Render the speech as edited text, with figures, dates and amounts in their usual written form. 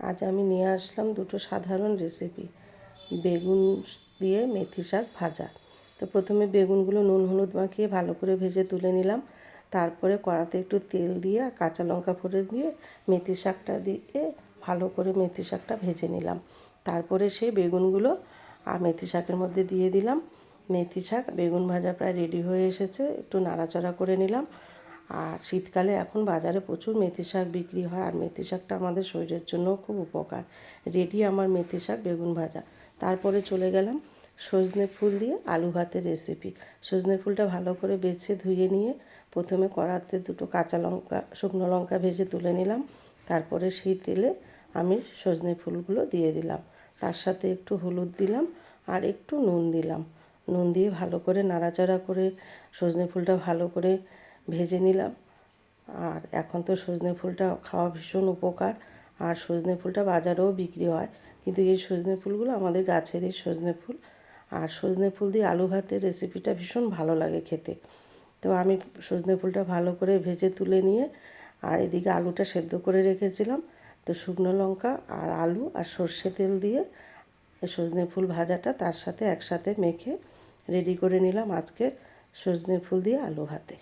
আজ আমি নিয়ে আসলাম দুটো সাধারণ রেসিপি, বেগুন দিয়ে মেথি শাক ভাজা। তো প্রথমে বেগুনগুলো নুন হলুদ মাখিয়ে ভালো করে ভেজে তুলে নিলাম। তারপরে কড়াতে একটু তেল দিয়ে আর কাঁচা লঙ্কা ফোড়ন দিয়ে মেথি শাকটা দিয়ে ভালো করে মেথি শাকটা ভেজে নিলাম। তারপরে সেই বেগুনগুলো আর মেথি শাকের মধ্যে দিয়ে দিলাম। মেথি শাক বেগুন ভাজা প্রায় রেডি হয়ে এসেছে, একটু নাড়াচাড়া করে নিলাম। আর শীতকালে এখন বাজারে প্রচুর মেথি শাক বিক্রি হয়, আর মেথি শাকটা আমাদের শরীরের জন্যও খুব উপকার। রেডি আমার মেথি শাক বেগুন ভাজা। তারপরে চলে গেলাম সজনে ফুল দিয়ে আলু ভাতের রেসিপি। সজনে ফুলটা ভালো করে বেছে ধুয়ে নিয়ে প্রথমে কড়াতে দুটো কাঁচা লঙ্কা শুকনো লঙ্কা ভেজে তুলে নিলাম। তারপরে সেই তেলে আমি সজনে ফুলগুলো দিয়ে দিলাম, তার সাথে একটু হলুদ দিলাম আর একটু নুন দিলাম। নুন দিয়ে ভালো করে নাড়াচাড়া করে সজনে ফুলটা ভালো করে ভেজে নিলাম। আর এখন তো সজনে ফুলটা খাওয়া ভীষণ উপকার, আর সজনে ফুলটা বাজারেও বিক্রি হয়, কিন্তু এই সজনে ফুলগুলো আমাদের গাছেরই সজনে ফুল। আর সজনে ফুল দিয়ে আলু ভাতের রেসিপিটা ভীষণ ভালো লাগে খেতে। তো আমি সজনে ফুলটা ভালো করে ভেজে তুলে নিয়ে আর এদিকে আলুটা সেদ্ধ করে রেখেছিলাম। তো শুকনো লঙ্কা আর আলু আর সর্ষে তেল দিয়ে সজনে ফুল ভাজাটা তার সাথে একসাথে মেখে রেডি করে নিলাম আজকে সজনে ফুল দিয়ে আলু ভাতে।